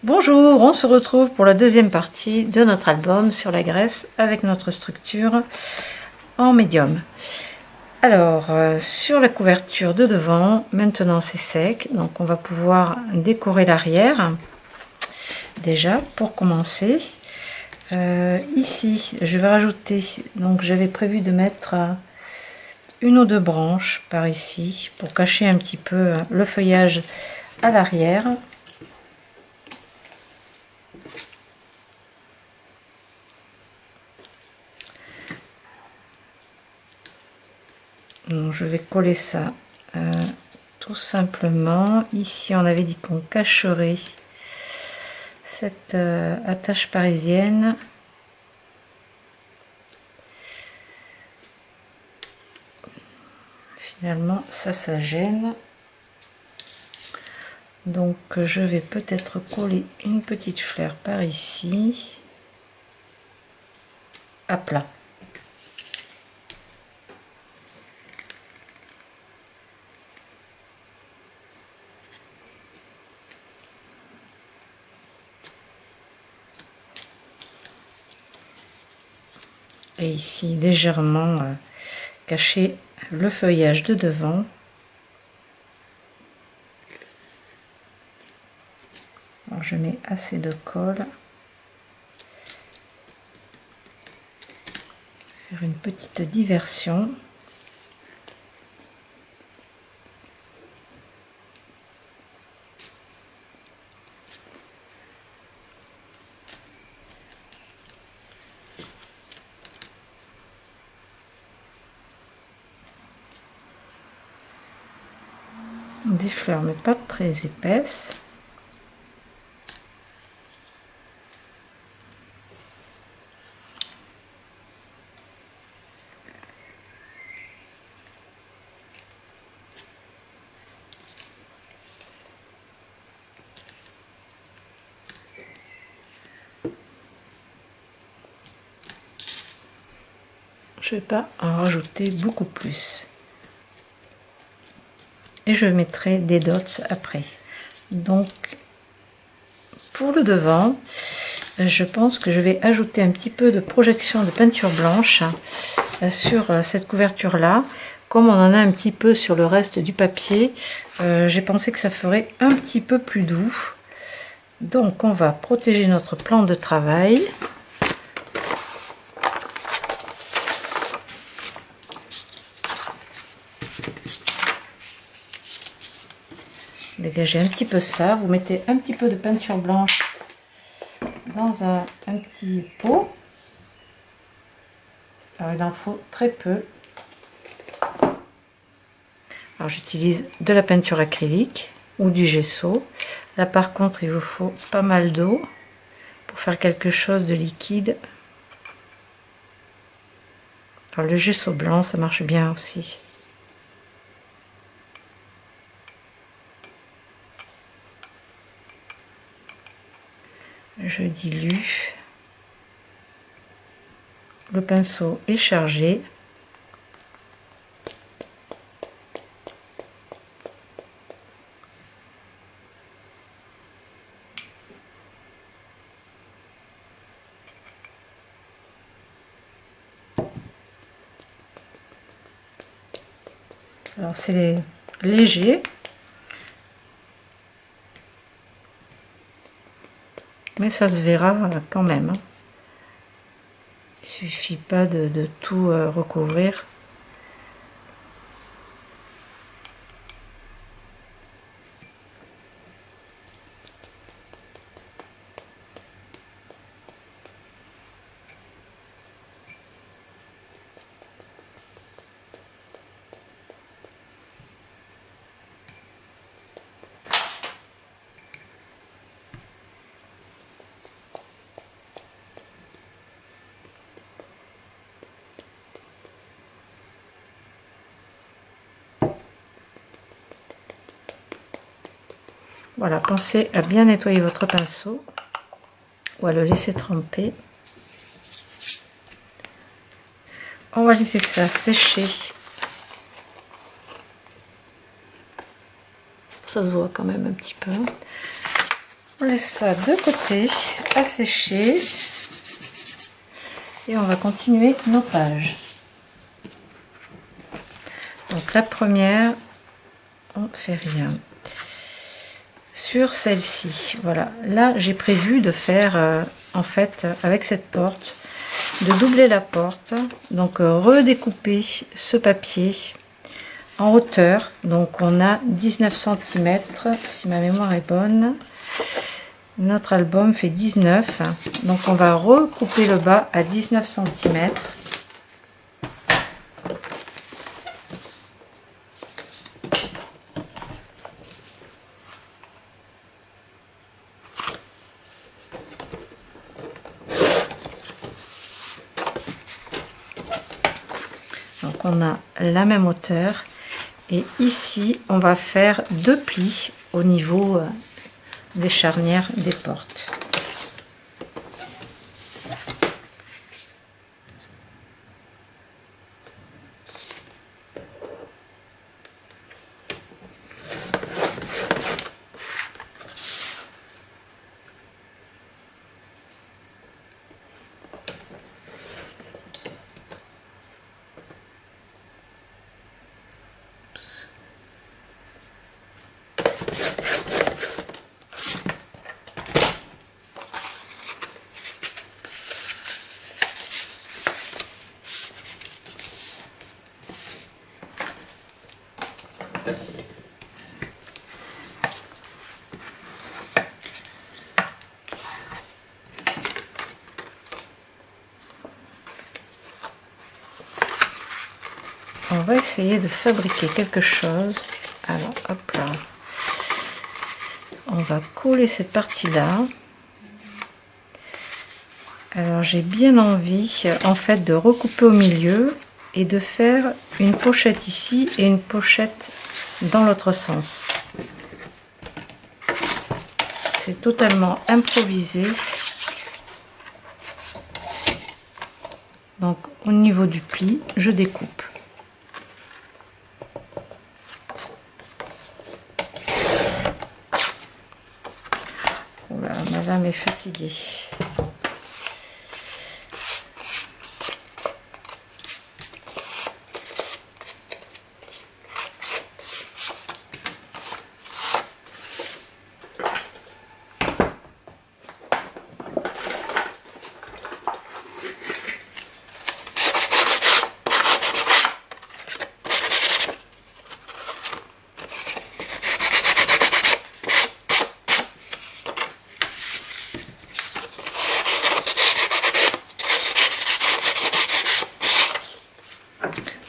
Bonjour, on se retrouve pour la deuxième partie de notre album sur la graisse avec notre structure en médium. Alors, sur la couverture de devant, maintenant c'est sec, donc on va pouvoir décorer l'arrière. Déjà, pour commencer, ici, je vais rajouter, donc j'avais prévu de mettre une ou deux branches par ici pour cacher un petit peu le feuillage à l'arrière. Donc, je vais coller ça tout simplement. Ici, on avait dit qu'on cacherait cette attache parisienne. Finalement, ça gêne. Donc, je vais peut-être coller une petite fleur par ici, à plat. Et ici, légèrement cacher le feuillage de devant. Alors, je mets assez de colle. Faire une petite diversion. Des fleurs mais pas très épaisses. Je vais pas en rajouter beaucoup plus. Et je mettrai des dots après. Donc pour le devant, je pense que je vais ajouter un petit peu de projection de peinture blanche sur cette couverture là. Comme on en a un petit peu sur le reste du papier, j'ai pensé que ça ferait un petit peu plus doux. Donc on va protéger notre plan de travail. Dégagez un petit peu ça, vous mettez un petit peu de peinture blanche dans un petit pot. Alors il en faut très peu. Alors j'utilise de la peinture acrylique ou du gesso. Là par contre il vous faut pas mal d'eau pour faire quelque chose de liquide. Alors le gesso blanc ça marche bien aussi. Je dilue. Le pinceau est chargé. Alors c'est léger. Mais ça se verra quand même. Il suffit pas de tout recouvrir. Voilà, pensez à bien nettoyer votre pinceau ou à le laisser tremper. On va laisser ça sécher. Ça se voit quand même un petit peu. On laisse ça de côté à sécher et on va continuer nos pages. Donc la première, on fait rien. Sur celle-ci, voilà, là j'ai prévu de faire en fait avec cette porte, de doubler la porte, donc redécouper ce papier en hauteur. Donc on a 19 cm si ma mémoire est bonne. Notre album fait 19, donc on va recouper le bas à 19 cm. Donc on a la même hauteur et ici on va faire 2 plis au niveau des charnières des portes. On va essayer de fabriquer quelque chose. Alors hop là, on va coller cette partie là. Alors j'ai bien envie en fait de recouper au milieu et de faire une pochette ici et une pochette dans l'autre sens. C'est totalement improvisé. Donc au niveau du pli, je découpe. Voilà, madame est fatiguée.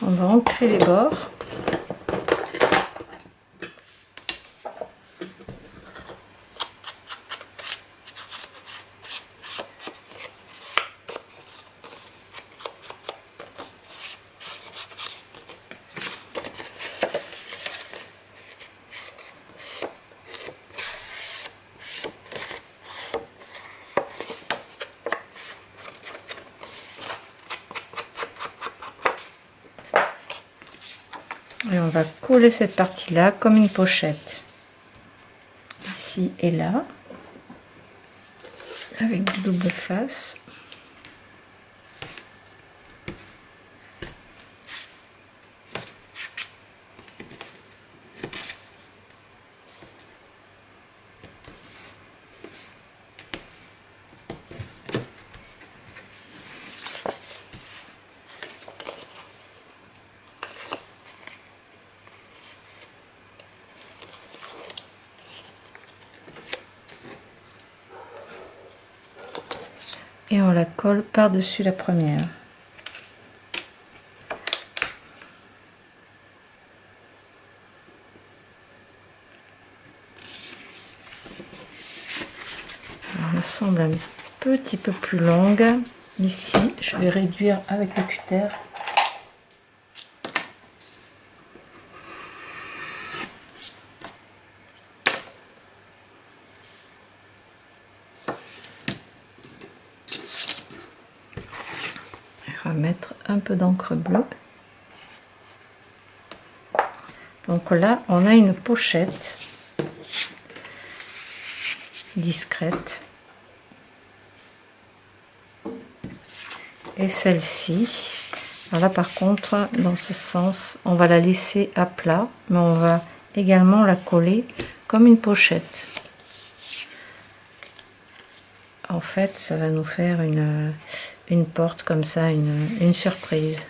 On va ancrer les bords. Et on va coller cette partie là comme une pochette ici et là avec du double face. Et on la colle par-dessus la première. Alors, elle me semble un petit peu plus longue. Ici, je vais réduire avec le cutter. Mettre un peu d'encre bleue. Donc là on a une pochette discrète. Et celle-ci, alors là par contre, dans ce sens, on va la laisser à plat, mais on va également la coller comme une pochette. En fait, ça va nous faire une porte comme ça, une surprise.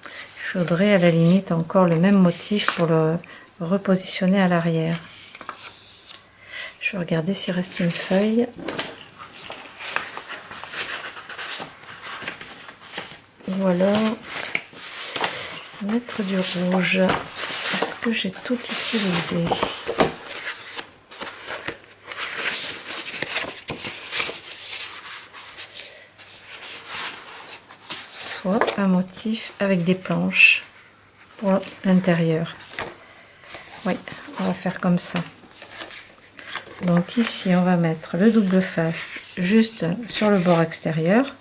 Il faudrait à la limite encore le même motif pour le repositionner à l'arrière. Je vais regarder s'il reste une feuille. Ou alors mettre du rouge. Est-ce que j'ai tout utilisé? Soit un motif avec des planches pour l'intérieur. Oui, on va faire comme ça. Donc ici on va mettre le double face juste sur le bord extérieur.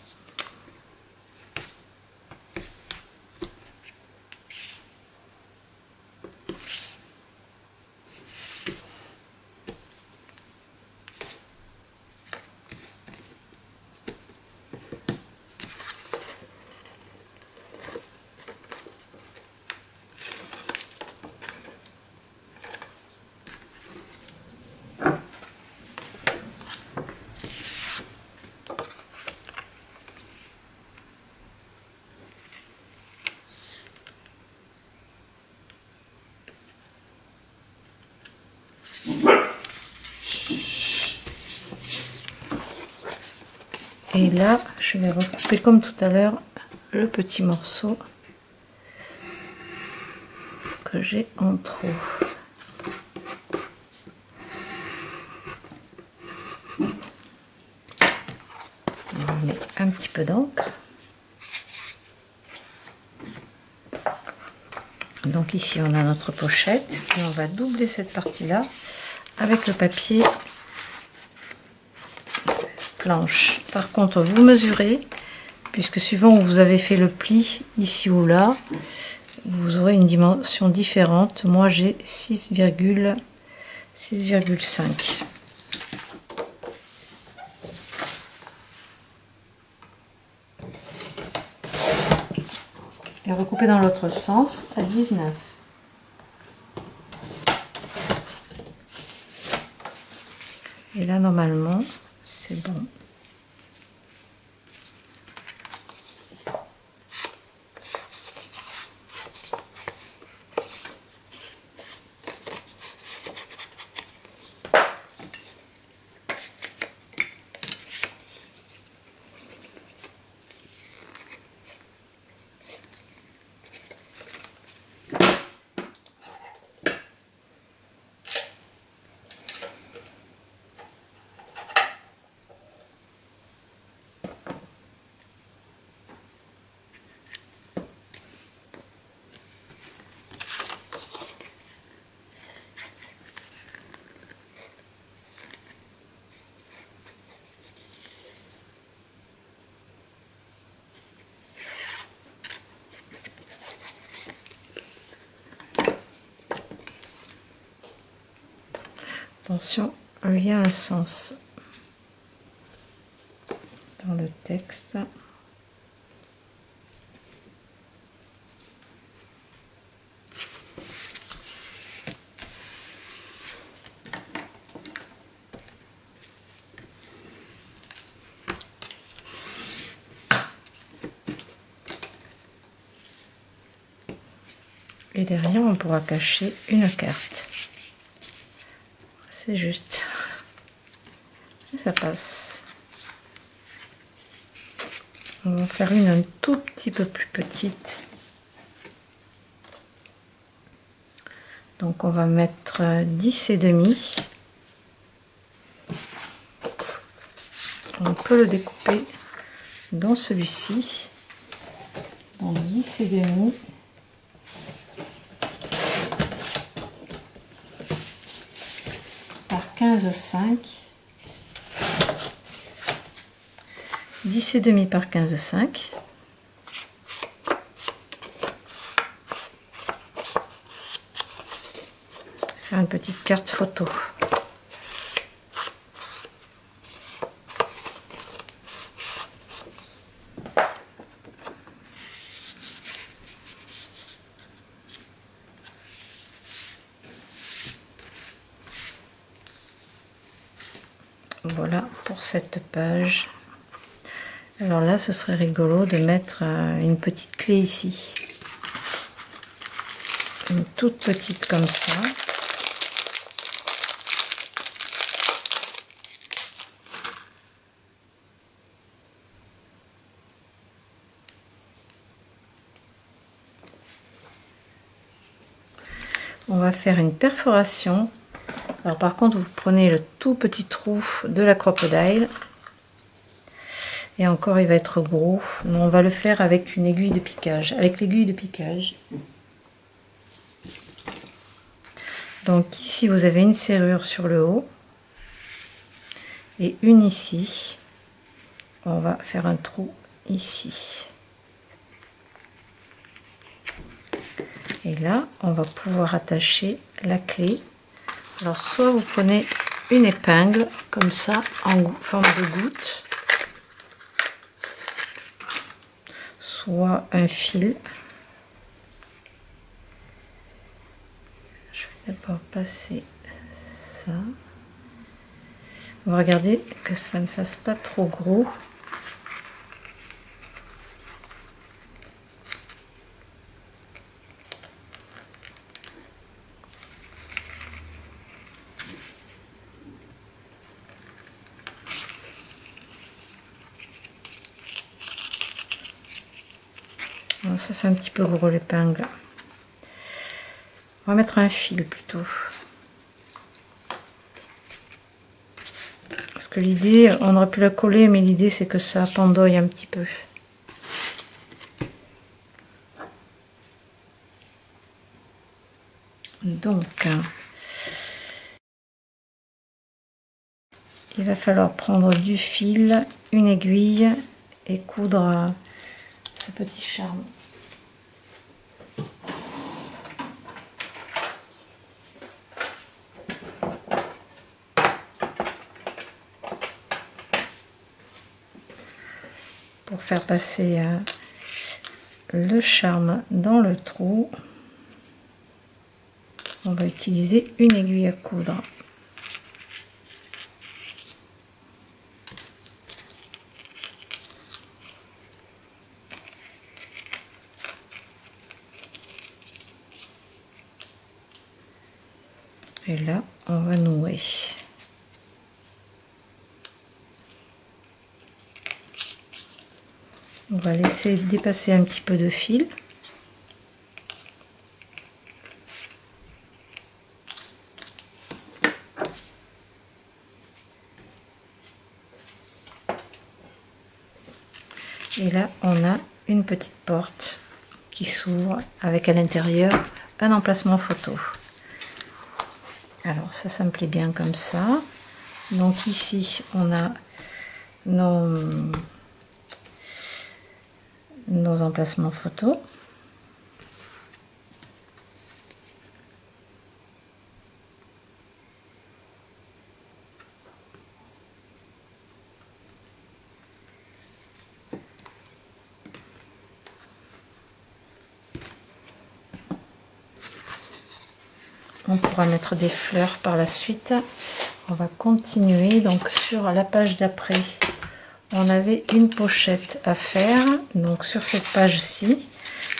Et là, je vais recouper comme tout à l'heure le petit morceau que j'ai en trop. On met un petit peu d'encre. Donc ici, on a notre pochette et on va doubler cette partie-là avec le papier planche. Par contre, vous mesurez, puisque suivant où vous avez fait le pli, ici ou là, vous aurez une dimension différente. Moi, j'ai 6,5. Et recouper dans l'autre sens à 19. Et là, normalement, c'est bon. Attention, il y a un sens dans le texte. Et derrière, on pourra cacher une carte. C'est juste. Et ça passe. On va faire une un tout petit peu plus petite. Donc on va mettre 10,5. On peut le découper dans celui-ci. Donc 10,5. Par 15,5. 10,5 par 15,5. Faire une petite carte photo. voilà pour cette page. Alors là, ce serait rigolo de mettre une petite clé ici. Une toute petite comme ça. On va faire une perforation. Alors par contre, vous prenez le tout petit trou de la crocodile. Et encore, il va être gros. On va le faire avec une aiguille de piquage. Avec l'aiguille de piquage. Donc ici, vous avez une serrure sur le haut. Et une ici. On va faire un trou ici. Et là, on va pouvoir attacher la clé. Alors, soit vous prenez une épingle, comme ça, en forme de goutte. Soit un fil. Je vais d'abord passer ça. On va regarder que ça ne fasse pas trop gros. Alors, ça fait un petit peu gros l'épingle. On va mettre un fil plutôt. Parce que l'idée, on aurait pu la coller, mais l'idée c'est que ça pendoille un petit peu. Donc, il va falloir prendre du fil, une aiguille et coudre ce petit charme. Pour faire passer le charme dans le trou, on va utiliser une aiguille à coudre. Et là, on va nouer. On va laisser dépasser un petit peu de fil. Et là, on a une petite porte qui s'ouvre avec à l'intérieur un emplacement photo. Alors ça me plaît bien comme ça. Donc ici, on a nos emplacements photos. On pourra mettre des fleurs par la suite. On va continuer. Donc sur la page d'après, on avait une pochette à faire. Donc sur cette page-ci,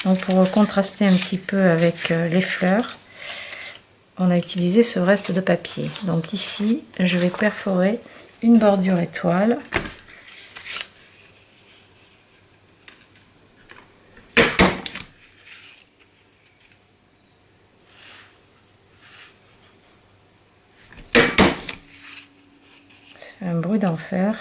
donc pour contraster un petit peu avec les fleurs, on a utilisé ce reste de papier. Donc ici, je vais perforer une bordure étoile. Ça fait un bruit d'enfer.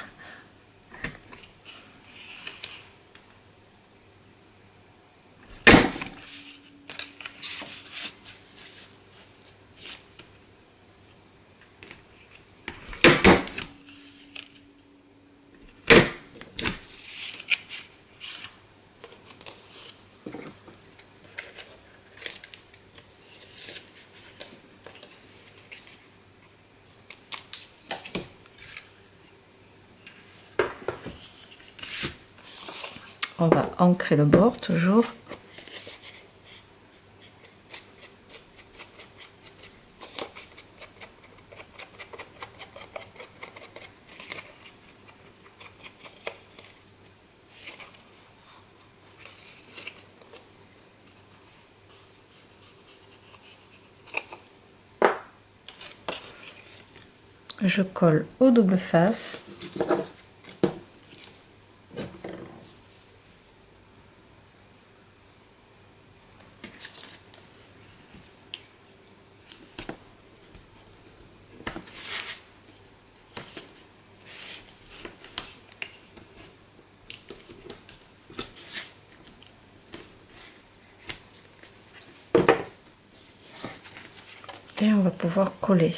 On va ancrer le bord toujours. je colle au double face. Et on va pouvoir coller.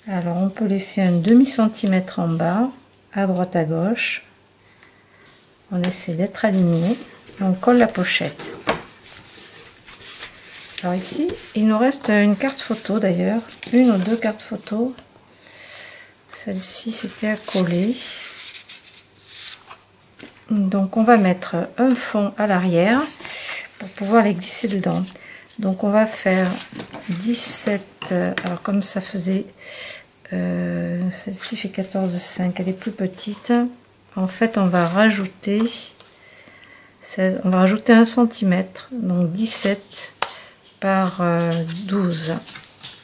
Alors on peut laisser un demi-centimètre en bas, à droite à gauche. On essaie d'être aligné. On colle la pochette. Alors ici, il nous reste une carte photo d'ailleurs, une ou deux cartes photo. Celle-ci, c'était à coller. Donc on va mettre un fond à l'arrière pour pouvoir les glisser dedans. Donc on va faire 17, alors comme ça faisait, celle-ci fait 14,5, elle est plus petite. En fait, on va rajouter 16, on va rajouter 1 cm, donc 17 par 12,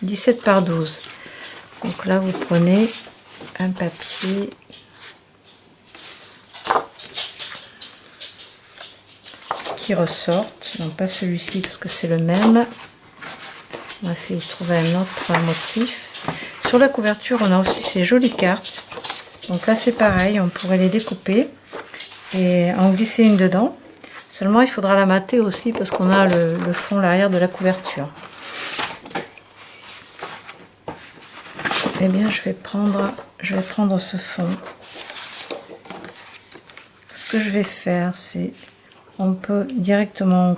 17 par 12. Donc là vous prenez un papier qui ressorte, donc pas celui-ci parce que c'est le même. On va essayer de trouver un autre motif. Sur la couverture on a aussi ces jolies cartes, donc là c'est pareil, on pourrait les découper et en glisser une dedans. Seulement il faudra la mater aussi parce qu'on a le fond, l'arrière de la couverture. Eh bien je vais prendre ce fond. Ce que je vais faire, c'est, on peut directement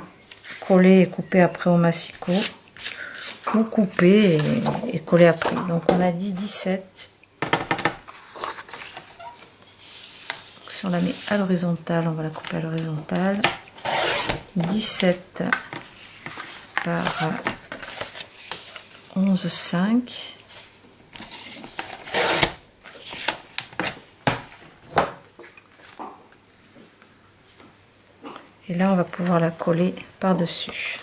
coller et couper après au massicot, ou couper et coller après. Donc on a dit 17. Si on la met à l'horizontale, on va la couper à l'horizontale. 17 par 11,5. Et là, on va pouvoir la coller par-dessus.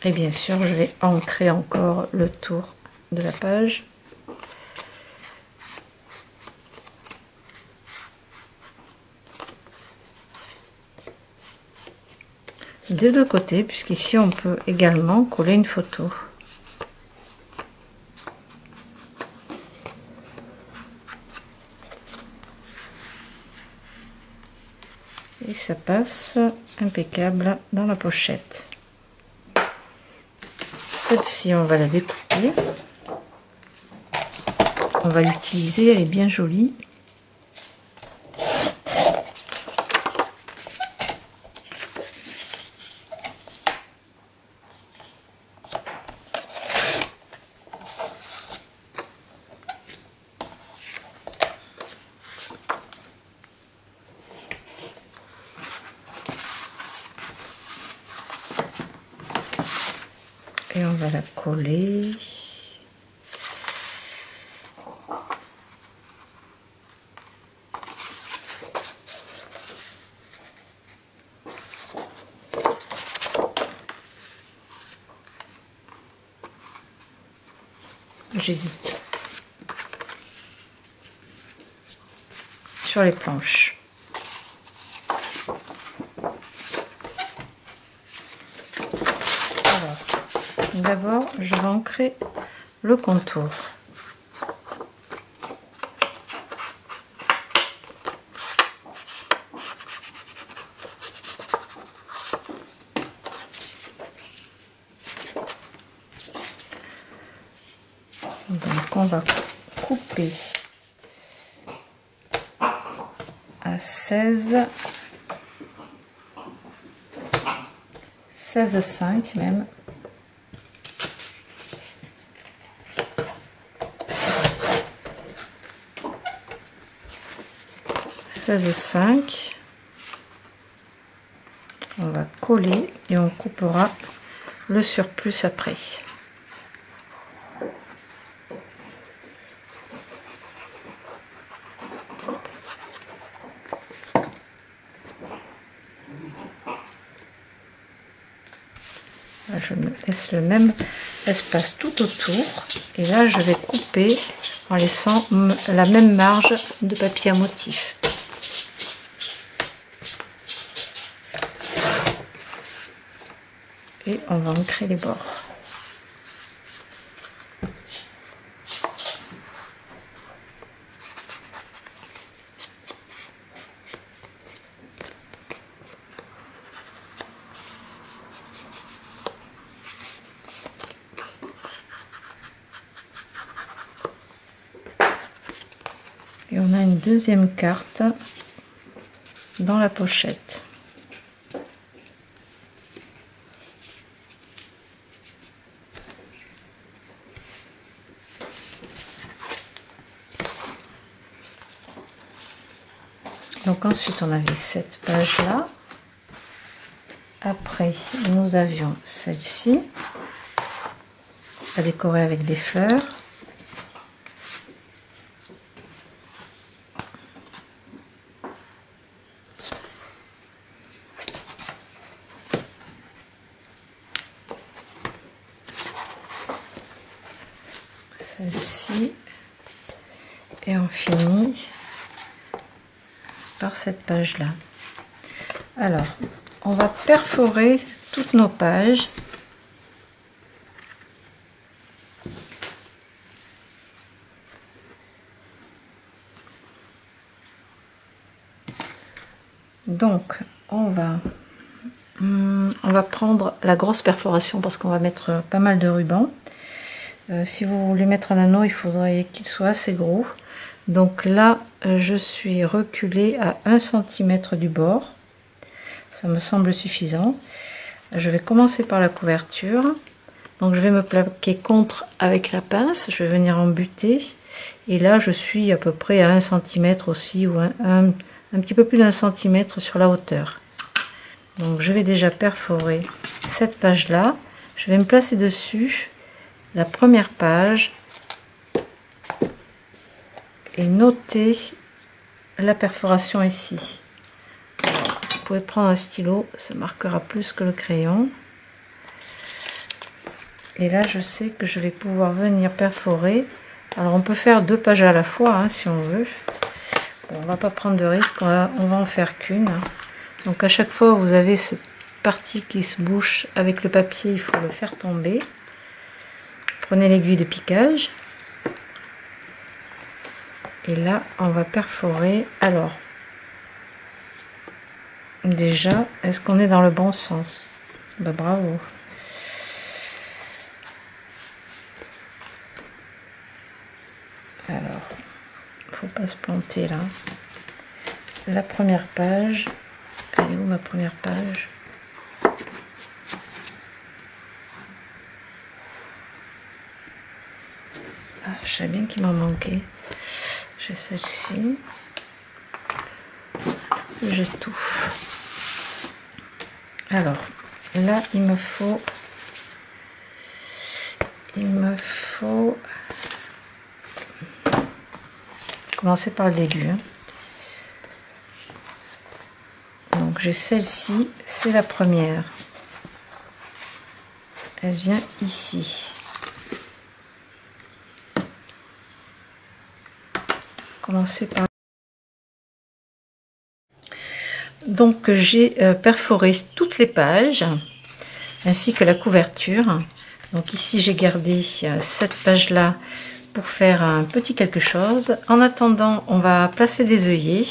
Et bien sûr, je vais ancrer encore le tour de la page. Des deux côtés, puisqu'ici on peut également coller une photo. Et ça passe impeccable dans la pochette. Celle-ci, on va la découper. On va l'utiliser, elle est bien jolie. Et on va la coller. J'hésite sur les planches. D'abord, je vais ancrer le contour. Donc, on va couper à 16. 16,5 même. On va coller et on coupera le surplus après. Là, je me laisse le même espace tout autour et là je vais couper en laissant la même marge de papier à motif. Et on va ancrer les bords. Et on a une deuxième carte dans la pochette. Donc ensuite on avait cette page là. Après nous avions celle-ci à décorer avec des fleurs. Celle-ci. Et on finit par cette page là. Alors on va perforer toutes nos pages. Donc on va prendre la grosse perforation parce qu'on va mettre pas mal de ruban. Si vous voulez mettre un anneau, il faudrait qu'il soit assez gros. Donc là, je suis reculée à 1 cm du bord. Ça me semble suffisant. Je vais commencer par la couverture. Donc je vais me plaquer contre avec la pince. Je vais venir en buter. Et là, je suis à peu près à 1 cm aussi, ou un petit peu plus d'1 cm sur la hauteur. Donc je vais déjà perforer cette page-là. Je vais me placer dessus la première page et noter la perforation ici. Alors, vous pouvez prendre un stylo, ça marquera plus que le crayon. Et là je sais que je vais pouvoir venir perforer. Alors on peut faire 2 pages à la fois hein, si on veut. Bon, on va pas prendre de risque, on va en faire qu'une. Donc à chaque fois vous avez cette partie qui se bouche avec le papier, il faut le faire tomber. Prenez l'aiguille de piquage. Et là, on va perforer. Alors, déjà, est-ce qu'on est dans le bon sens? Bah, bravo. Alors, faut pas se planter là. La première page. Elle est où ma première page? Ah, je sais bien qu'il m'en manquait. J'ai celle-ci. J'ai tout. Alors, là, il me faut commencer par le début. Hein. Donc, j'ai celle-ci, c'est la première. Elle vient ici. Commencer par... Donc j'ai perforé toutes les pages ainsi que la couverture. Donc ici j'ai gardé cette page là pour faire un petit quelque chose. En attendant, on va placer des œillets.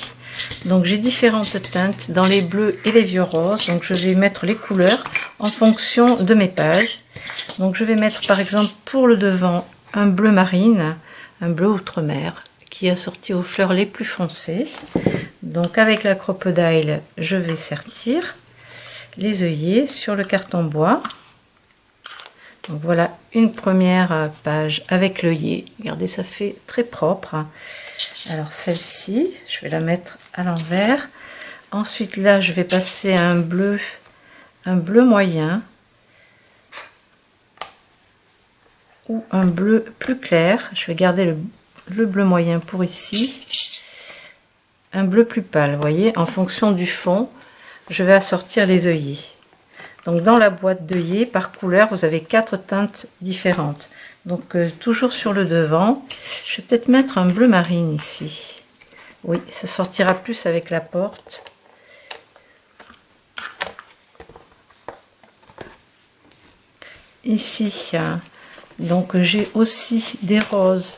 Donc j'ai différentes teintes dans les bleus et les vieux roses. Donc je vais mettre les couleurs en fonction de mes pages. Donc je vais mettre par exemple pour le devant un bleu marine, un bleu outre-mer qui est assorti aux fleurs les plus foncées. Donc avec la crocodile, je vais sertir. les œillets sur le carton bois. Donc voilà une première page avec l'œillet. Regardez, ça fait très propre. Alors celle-ci, je vais la mettre à l'envers. Ensuite là, je vais passer à un bleu moyen ou un bleu plus clair. Je vais garder le bleu moyen pour ici. Un bleu plus pâle, vous voyez, en fonction du fond, je vais assortir les œillets. Donc dans la boîte d'œillets, par couleur, vous avez 4 teintes différentes. Donc toujours sur le devant, je vais peut-être mettre un bleu marine ici. Oui, ça sortira plus avec la porte. Ici, donc j'ai aussi des roses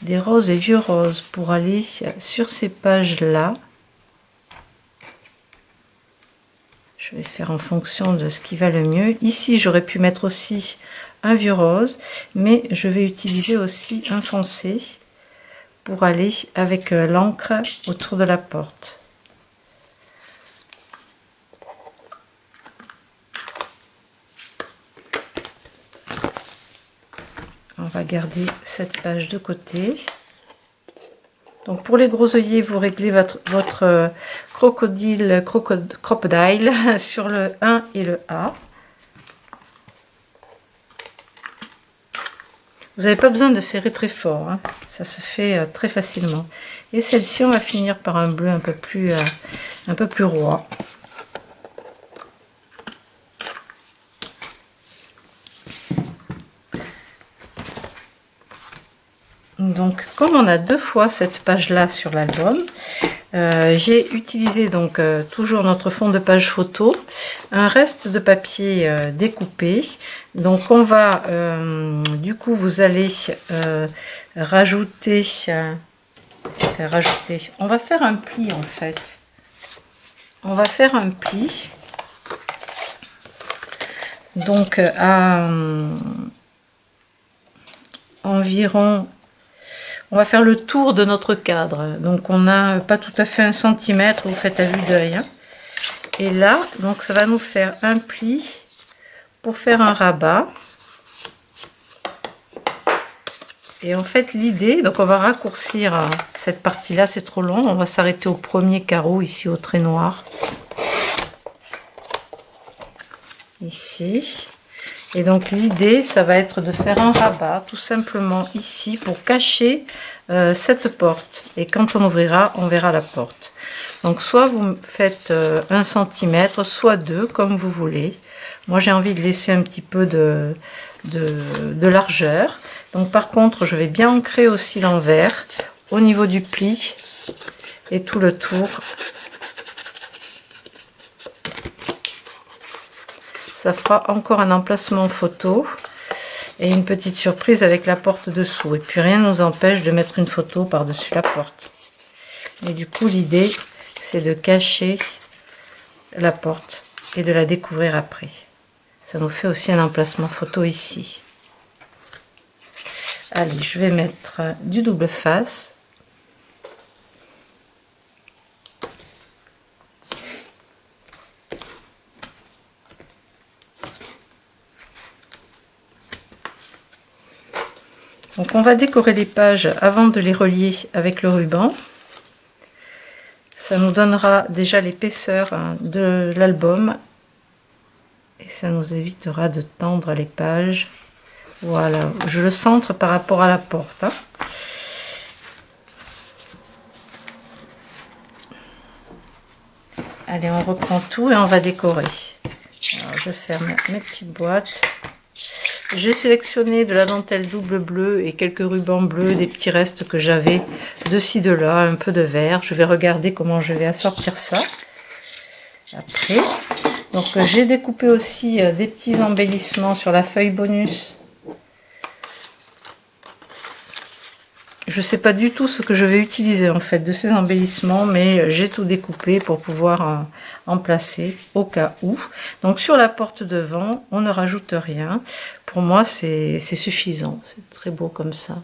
et vieux roses pour aller sur ces pages-là. Je vais faire en fonction de ce qui va le mieux. Ici, j'aurais pu mettre aussi un vieux rose, mais je vais utiliser aussi un foncé pour aller avec l'encre autour de la porte. On va garder cette page de côté. Donc pour les gros œillets, vous réglez votre crocodile sur le 1 et le A. Vous n'avez pas besoin de serrer très fort, hein. Ça se fait très facilement. Et celle-ci, on va finir par un bleu un peu plus roi. Donc comme on a 2 fois cette page là sur l'album, j'ai utilisé donc toujours notre fond de page photo, un reste de papier découpé. Donc on va du coup vous allez rajouter, on va faire un pli en fait. On va faire un pli donc à environ, on va faire le tour de notre cadre. Donc on n'a pas tout à fait 1 cm, vous faites à vue d'œil, hein. Et là, donc ça va nous faire un pli pour faire un rabat. Et en fait l'idée, donc on va raccourcir cette partie là, c'est trop long, on va s'arrêter au premier carreau ici au trait noir. Ici. Et donc l'idée, ça va être de faire un rabat tout simplement ici pour cacher cette porte. Et quand on ouvrira, on verra la porte. Donc soit vous faites 1 cm, soit 2, comme vous voulez. Moi j'ai envie de laisser un petit peu de largeur. Donc par contre, je vais bien ancrer aussi l'envers au niveau du pli et tout le tour. Ça fera encore un emplacement photo et une petite surprise avec la porte dessous. Et puis rien ne nous empêche de mettre une photo par-dessus la porte. Et du coup, l'idée, c'est de cacher la porte et de la découvrir après. Ça nous fait aussi un emplacement photo ici. Allez, je vais mettre du double face. Donc on va décorer les pages avant de les relier avec le ruban. Ça nous donnera déjà l'épaisseur de l'album et ça nous évitera de tendre les pages. Voilà, je le centre par rapport à la porte, hein. Allez, on reprend tout et on va décorer. Alors, je ferme mes petites boîtes. J'ai sélectionné de la dentelle double bleue et quelques rubans bleus, des petits restes que j'avais de ci de là, un peu de vert. Je vais regarder comment je vais assortir ça après. Donc j'ai découpé aussi des petits embellissements sur la feuille bonus. Je ne sais pas du tout ce que je vais utiliser en fait de ces embellissements, mais j'ai tout découpé pour pouvoir en placer au cas où. Donc sur la porte devant, on ne rajoute rien. Pour moi, c'est suffisant. C'est très beau comme ça.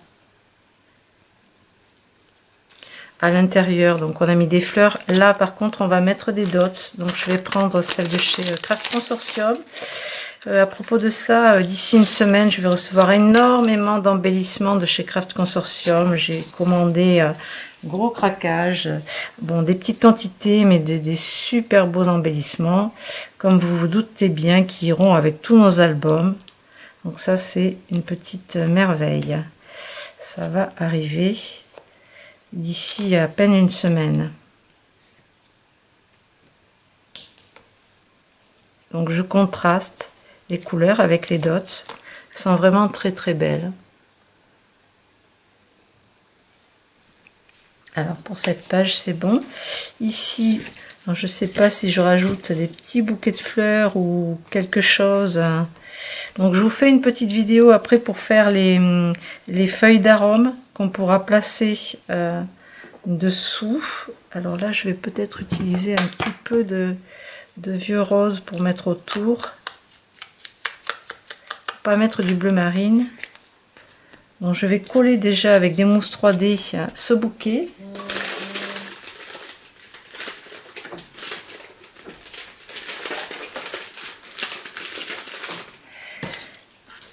à l'intérieur. Donc on a mis des fleurs. Là par contre on va mettre des dots. Donc je vais prendre celle de chez Craft Consortium. À propos de ça, d'ici une semaine, je vais recevoir énormément d'embellissements de chez Craft Consortium. J'ai commandé gros craquage, bon, des petites quantités, mais des super beaux embellissements, comme vous vous doutez bien, qui iront avec tous nos albums. Donc ça, c'est une petite merveille. Ça va arriver d'ici à peine une semaine. Donc je contraste les couleurs avec les dots. Elles sont vraiment très très belles. Alors pour cette page c'est bon. Ici, je ne sais pas si je rajoute des petits bouquets de fleurs ou quelque chose. Donc je vous fais une petite vidéo après pour faire les feuilles d'arôme qu'on pourra placer dessous. Alors là je vais peut-être utiliser un petit peu de vieux rose pour mettre autour. Pas mettre du bleu marine. Donc je vais coller déjà avec des mousses 3D ce bouquet.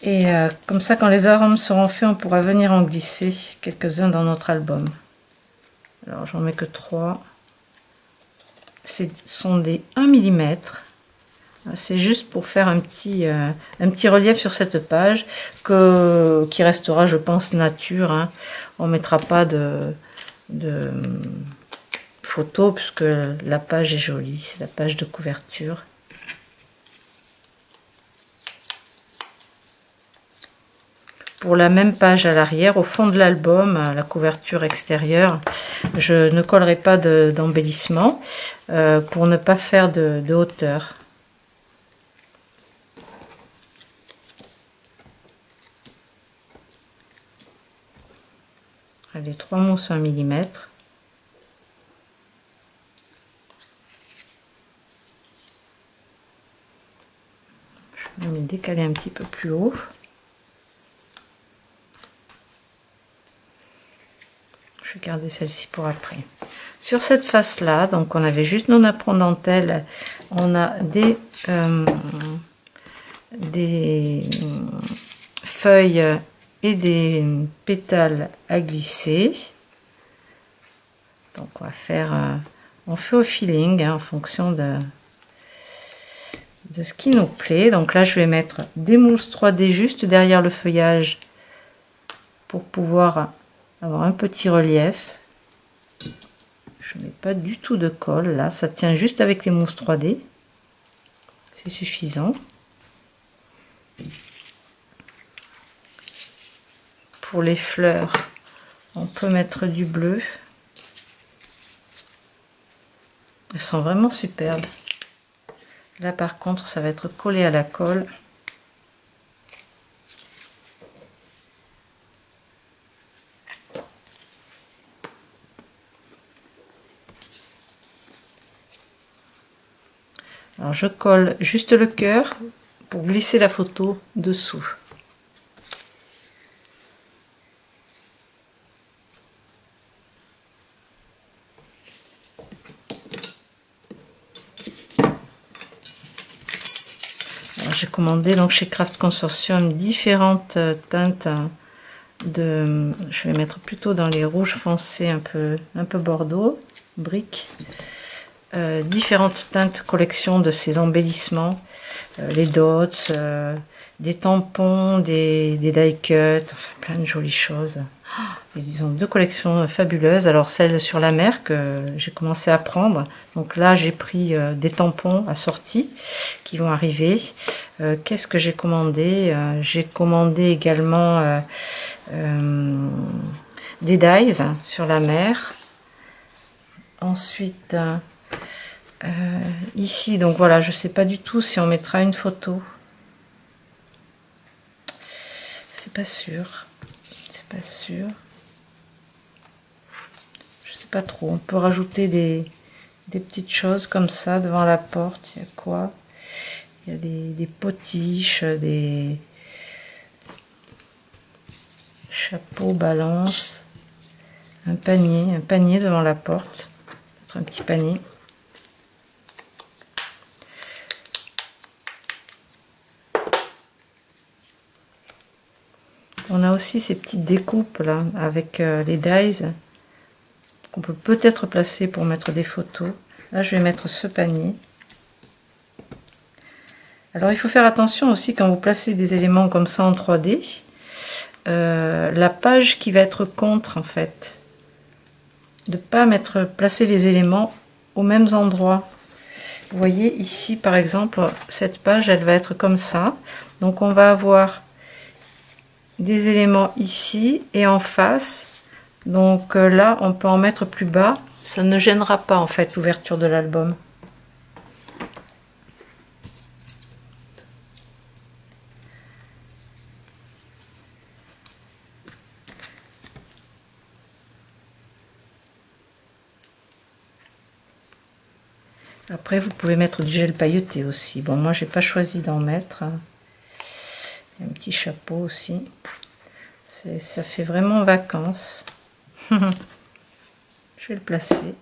Et comme ça, quand les arômes seront faits, on pourra venir en glisser quelques-uns dans notre album. Alors j'en mets que 3. Ce sont des 1 mm. C'est juste pour faire un petit relief sur cette page qui restera, je pense, nature. Hein. On ne mettra pas de photo puisque la page est jolie. C'est la page de couverture. Pour la même page à l'arrière, au fond de l'album, la couverture extérieure, je ne collerai pas d'embellissement pour ne pas faire de hauteur. Les 3 mousses 1 mm. Je vais me décaler un petit peu plus haut. Je vais garder celle-ci pour après. Sur cette face là, donc on avait juste nos napperons dentelle, on a des feuilles et des pétales à glisser. Donc on va faire, on fait au feeling hein, en fonction de ce qui nous plaît. Donc là je vais mettre des mousses 3D juste derrière le feuillage pour pouvoir avoir un petit relief. Je mets pas du tout de colle là, ça tient juste avec les mousses 3D, c'est suffisant. Pour les fleurs, on peut mettre du bleu. Elles sont vraiment superbes. Là par contre, ça va être collé à la colle. Alors je colle juste le cœur pour glisser la photo dessous. J'ai commandé donc chez Craft Consortium différentes teintes de, je vais mettre plutôt dans les rouges foncés un peu bordeaux, briques, différentes teintes collection de ces embellissements, les dots, des tampons, des die cuts, enfin plein de jolies choses. Et ils ont 2 collections fabuleuses. Alors celle sur la mer que j'ai commencé à prendre. Donc là j'ai pris des tampons assortis qui vont arriver. Qu'est-ce que j'ai commandé? J'ai commandé également des dies sur la mer. Ensuite ici, donc voilà, je sais pas du tout si on mettra une photo. C'est pas sûr. C'est pas sûr. Pas trop, on peut rajouter des petites choses comme ça devant la porte. Il y a quoi? Il y a des potiches, des chapeaux balance, un panier devant la porte, un petit panier. On a aussi ces petites découpes là avec les dies qu'on peut peut-être placer pour mettre des photos. Là je vais mettre ce panier. Alors il faut faire attention aussi quand vous placez des éléments comme ça en 3D, la page qui va être contre en fait, de pas placer les éléments aux mêmes endroits. Vous voyez ici par exemple cette page elle va être comme ça, donc on va avoir des éléments ici et en face, donc là on peut en mettre plus bas, ça ne gênera pas en fait l'ouverture de l'album. Après vous pouvez mettre du gel pailleté aussi, bon moi j'ai pas choisi d'en mettre. Un petit chapeau aussi, ça fait vraiment vacances. Je vais le placer.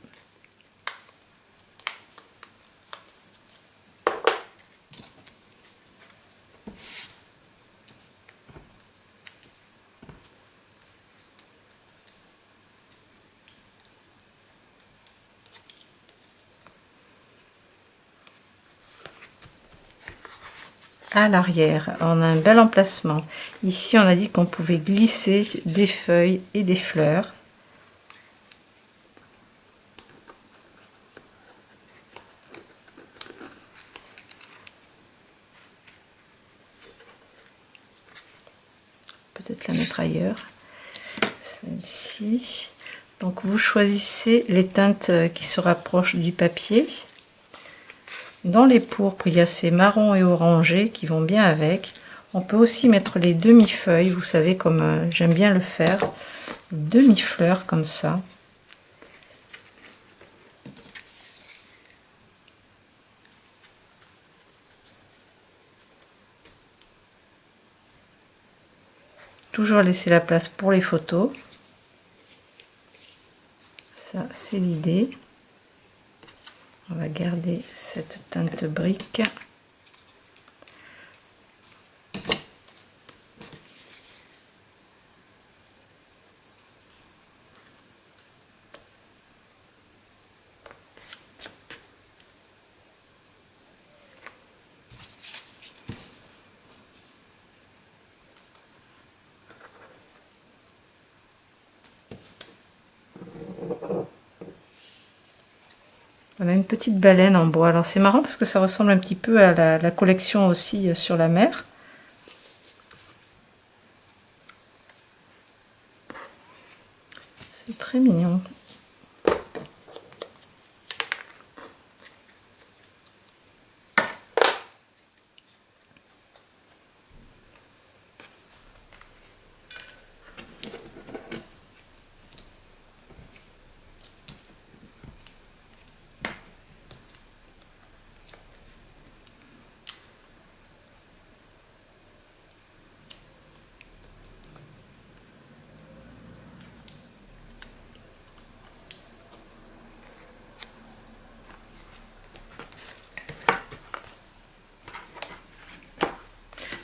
À l'arrière, on a un bel emplacement. Ici, on a dit qu'on pouvait glisser des feuilles et des fleurs. Peut-être la mettre ailleurs. Celle-ci. Donc, vous choisissez les teintes qui se rapprochent du papier. Dans les pourpres, il y a ces marrons et orangés qui vont bien avec. On peut aussi mettre les demi-feuilles, vous savez, comme j'aime bien le faire. Demi-fleurs comme ça. Toujours laisser la place pour les photos. Ça, c'est l'idée. On va garder cette teinte brique. On a une petite baleine en bois. Alors c'est marrant parce que ça ressemble un petit peu à la collection aussi sur la mer. C'est très mignon.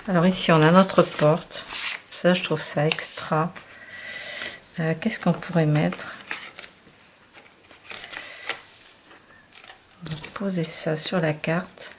Alors ici on a notre porte, ça je trouve ça extra. Qu'est-ce qu'on pourrait mettre? On va poser ça sur la carte.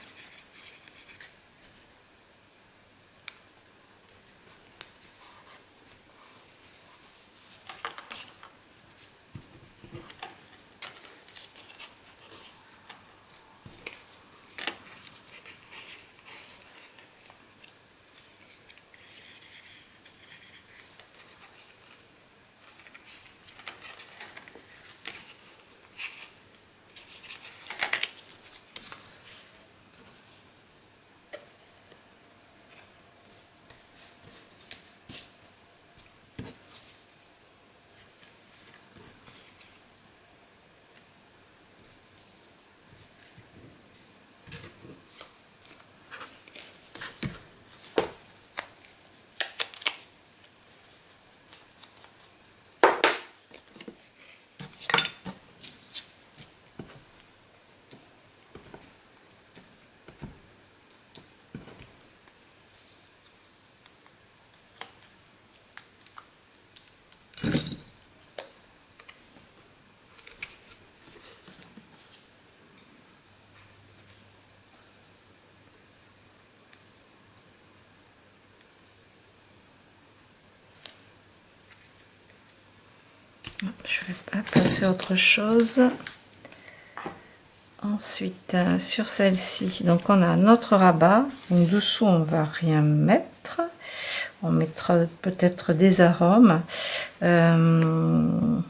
Je vais passer autre chose. Ensuite, sur celle-ci, donc on a notre rabat. Donc, dessous, on va rien mettre. On mettra peut-être des arômes. On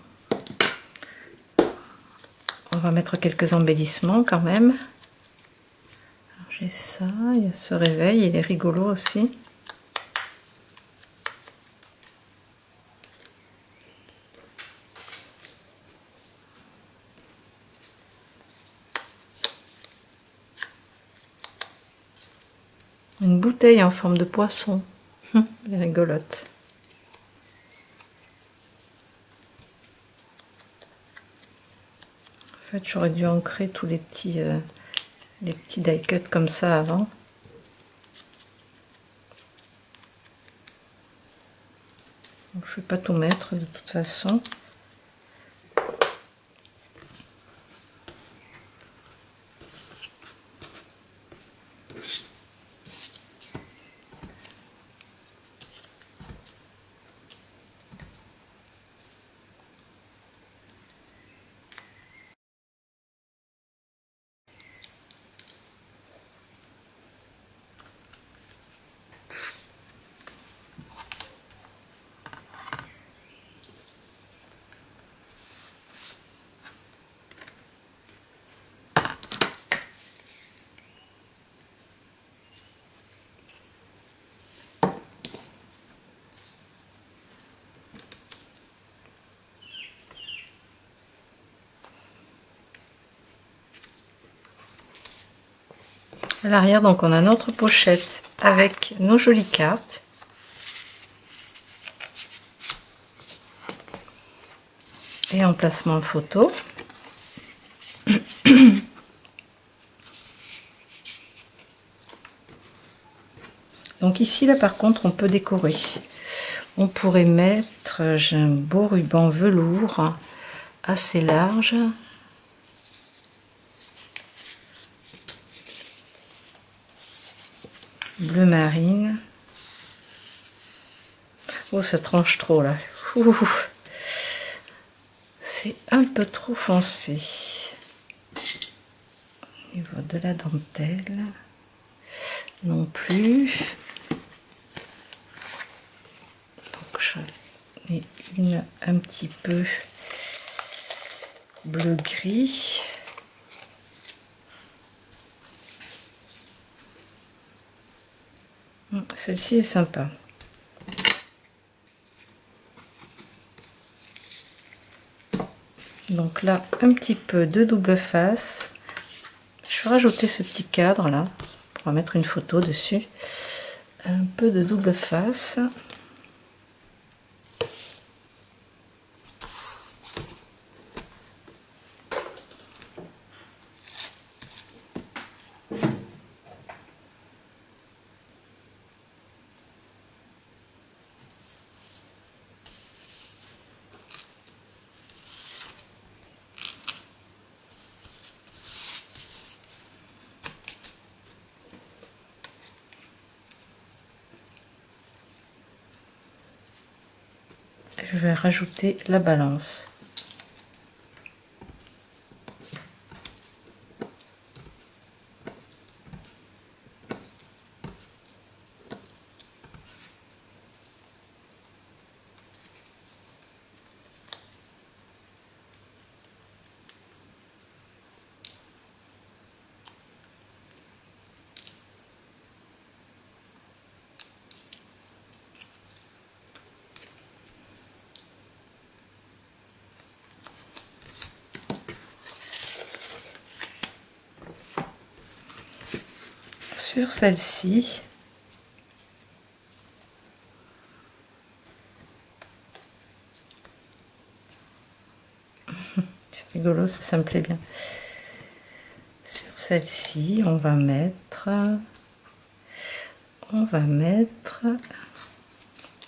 va mettre quelques embellissements quand même. J'ai ça, il y a ce réveil, il est rigolo aussi. Une bouteille en forme de poisson. Elle est rigolote. En fait, j'aurais dû ancrer tous les petits die cuts comme ça avant. Donc, je ne vais pas tout mettre de toute façon. À l'arrière, donc, on a notre pochette avec nos jolies cartes. Et emplacement photo. Donc ici, là, par contre, on peut décorer. On pourrait mettre, j'ai un beau ruban velours assez large. Bleu marine. Oh, ça tranche trop là. C'est un peu trop foncé. Au niveau de la dentelle, non plus. Donc je mets une un petit peu bleu gris. Celle-ci est sympa. Donc là, un petit peu de double face. Je vais rajouter ce petit cadre là. On va mettre une photo dessus. Un peu de double face. Je vais rajouter la balance. Sur celle-ci, c'est rigolo, ça me plaît bien. Sur celle-ci, on va mettre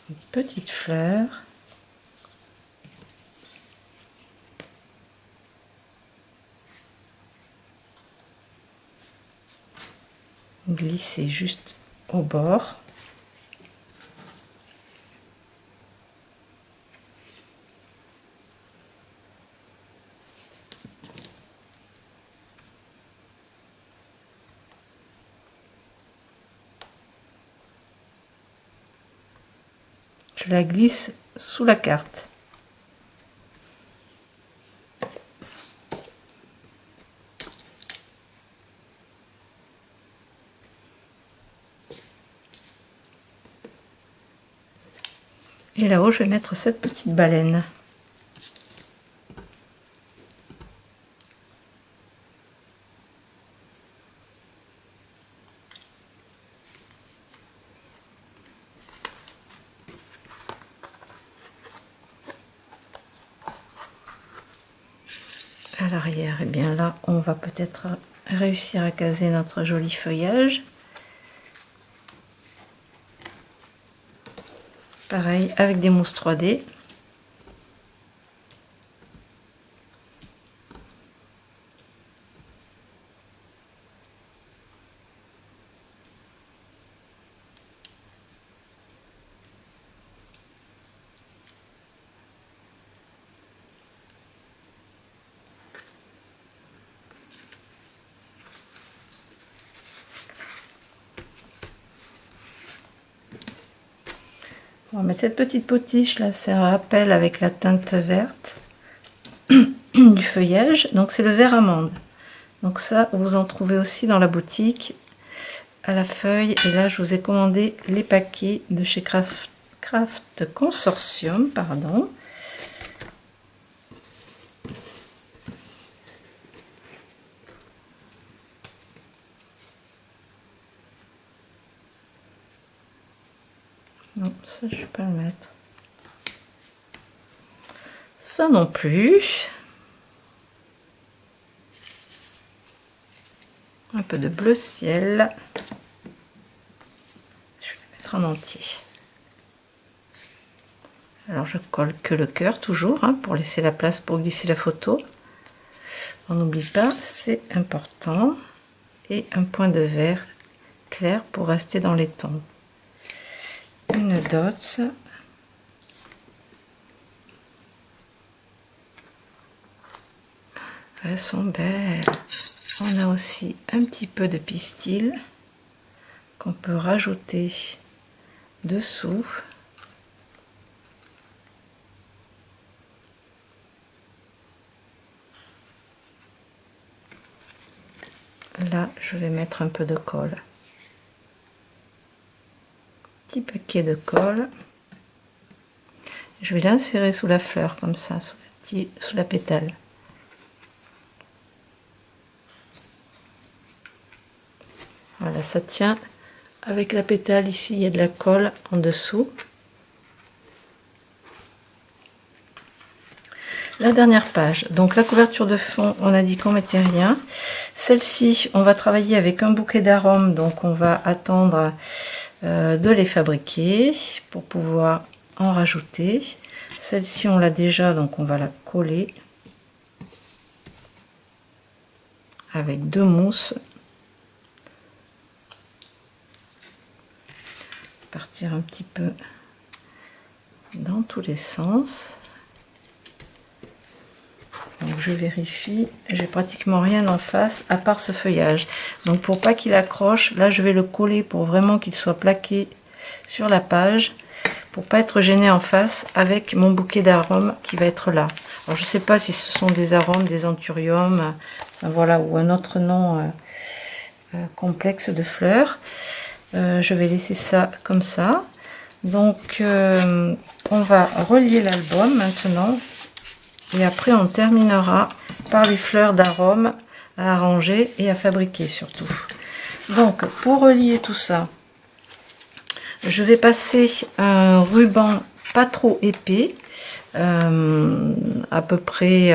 une petite fleur. Glisser juste au bord. je la glisse sous la carte. Et là-haut, je vais mettre cette petite baleine. À l'arrière, et bien là, on va peut-être réussir à caser notre joli feuillage. Pareil avec des mousses 3D. On va mettre cette petite potiche là, c'est un rappel avec la teinte verte du feuillage. Donc c'est le vert amande. Donc ça, vous en trouvez aussi dans la boutique à la feuille. Et là, je vous ai commandé les paquets de chez Craft Consortium, pardon. Non, ça je ne vais pas le mettre. Ça non plus. Un peu de bleu ciel. Je vais le mettre en entier. Alors je colle que le cœur toujours, hein, pour laisser la place pour glisser la photo. On n'oublie pas, c'est important. Et un point de vert clair pour rester dans les tons. Une dots. Elles sont belles. On a aussi un petit peu de pistil qu'on peut rajouter dessous. Là, je vais mettre un peu de colle. Petit paquet de colle. Je vais l'insérer sous la fleur, comme ça, sous la pétale. Voilà, ça tient avec la pétale. Ici, il y a de la colle en dessous. La dernière page, donc la couverture de fond, on a dit qu'on mettait rien. Celle-ci, on va travailler avec un bouquet d'arômes, donc on va attendre de les fabriquer pour pouvoir en rajouter. Celle-ci, on l'a déjà, donc on va la coller avec deux mousses. Partir un petit peu dans tous les sens. Donc je vérifie, j'ai pratiquement rien en face à part ce feuillage. Donc pour pas qu'il accroche, là je vais le coller pour vraiment qu'il soit plaqué sur la page, pour pas être gêné en face avec mon bouquet d'arômes qui va être là. Alors je sais pas si ce sont des arômes, des anthuriums, voilà, ou un autre nom complexe de fleurs. Je vais laisser ça comme ça. Donc on va relier l'album maintenant. Et après, on terminera par les fleurs d'arômes à arranger et à fabriquer surtout. Donc, pour relier tout ça, je vais passer un ruban pas trop épais, à peu près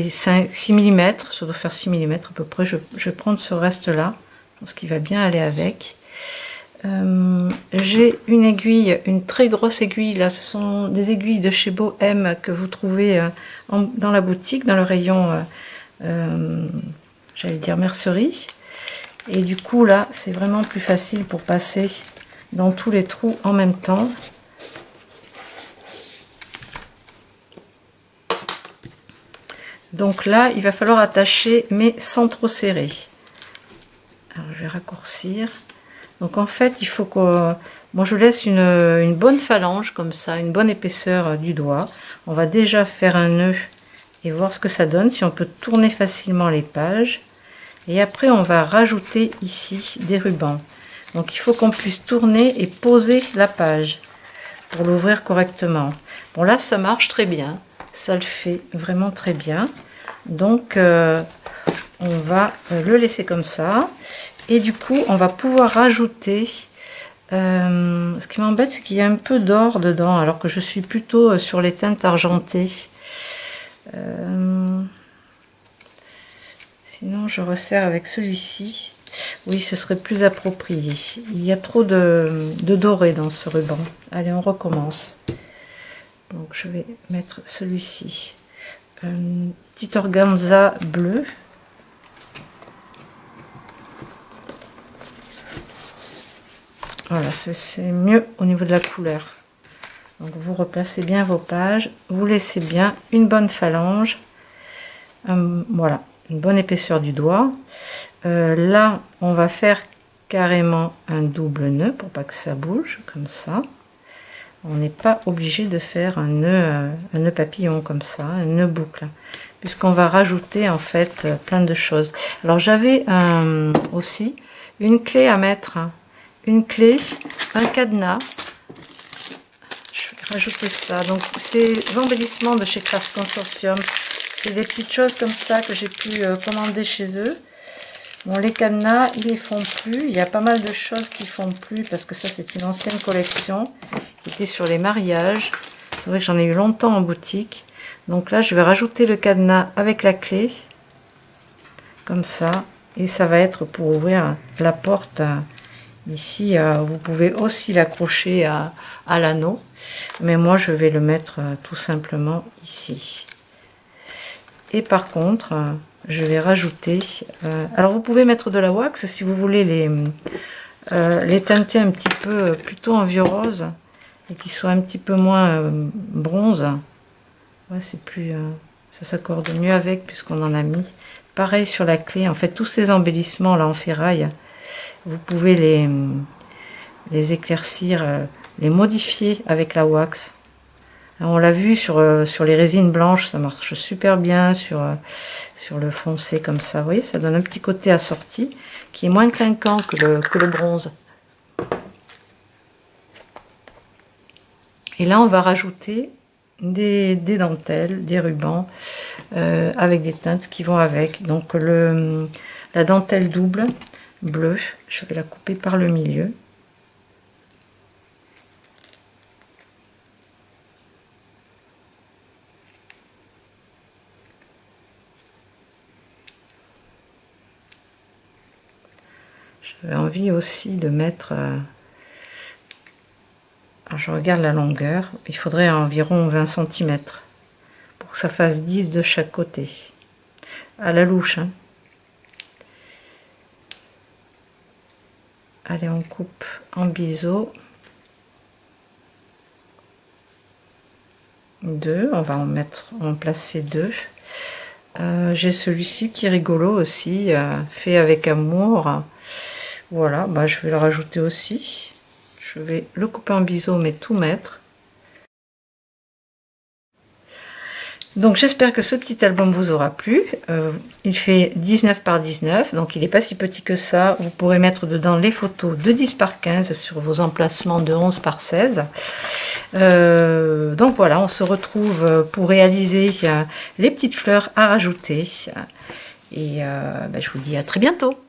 6 mm, ça doit faire 6 mm à peu près. Je vais prendre ce reste-là, ce qui va bien aller avec. J'ai une aiguille, une très grosse aiguille, là ce sont des aiguilles de chez Bohème que vous trouvez dans la boutique, dans le rayon j'allais dire mercerie, et du coup là c'est vraiment plus facile pour passer dans tous les trous en même temps. Donc là il va falloir attacher mais sans trop serrer. Alors je vais raccourcir. Donc en fait, il faut que Moi, je laisse une bonne phalange comme ça, une bonne épaisseur du doigt. On va déjà faire un nœud et voir ce que ça donne, si on peut tourner facilement les pages. Et après, on va rajouter ici des rubans. Donc, il faut qu'on puisse tourner et poser la page pour l'ouvrir correctement. Bon, là, ça marche très bien. Ça le fait vraiment très bien. Donc, on va le laisser comme ça. Et du coup, on va pouvoir rajouter... ce qui m'embête, c'est qu'il y a un peu d'or dedans, alors que je suis plutôt sur les teintes argentées. Sinon, je resserre avec celui-ci. Oui, ce serait plus approprié. Il y a trop de doré dans ce ruban. Allez, on recommence. Donc, je vais mettre celui-ci. Un petit organza bleu. Voilà, c'est mieux au niveau de la couleur. Donc, vous replacez bien vos pages. Vous laissez bien une bonne phalange. Voilà, une bonne épaisseur du doigt. Là, on va faire carrément un double nœud pour pas que ça bouge, comme ça. On n'est pas obligé de faire un nœud papillon comme ça, un nœud boucle, puisqu'on va rajouter en fait plein de choses. Alors j'avais aussi une clé à mettre, une clé, un cadenas. Je vais rajouter ça. Donc ces embellissements de chez Craft Consortium, c'est des petites choses comme ça que j'ai pu commander chez eux. Bon, les cadenas, ils les font plus. Il y a pas mal de choses qui font plus parce que ça, c'est une ancienne collection qui était sur les mariages. C'est vrai que j'en ai eu longtemps en boutique. Donc là, je vais rajouter le cadenas avec la clé, comme ça. Et ça va être pour ouvrir la porte. Ici, vous pouvez aussi l'accrocher à l'anneau. Mais moi, je vais le mettre tout simplement ici. Et par contre... je vais rajouter, alors vous pouvez mettre de la wax si vous voulez les teinter un petit peu plutôt en vieux rose et qui soit un petit peu moins bronze. Ouais, c'est plus, ça s'accorde mieux avec puisqu'on en a mis. Pareil sur la clé, en fait tous ces embellissements là en ferraille, vous pouvez les éclaircir, les modifier avec la wax. On l'a vu sur les résines blanches, ça marche super bien sur le foncé comme ça. Vous voyez, ça donne un petit côté assorti qui est moins clinquant que le bronze. Et là, on va rajouter des dentelles, des rubans avec des teintes qui vont avec. Donc la dentelle double bleue, je vais la couper par le milieu. J'avais envie aussi de mettre, alors je regarde la longueur, il faudrait environ 20 cm pour que ça fasse 10 de chaque côté, à la louche. Hein. Allez, on coupe en biseau. 2, on va en placer 2. J'ai celui-ci qui est rigolo aussi, fait avec amour. Voilà, bah, je vais le rajouter aussi. Je vais le couper en biseau, mais tout mettre. Donc j'espère que ce petit album vous aura plu. Il fait 19 par 19, donc il n'est pas si petit que ça. Vous pourrez mettre dedans les photos de 10 par 15 sur vos emplacements de 11 par 16. Donc voilà, on se retrouve pour réaliser les petites fleurs à rajouter. Et je vous dis à très bientôt.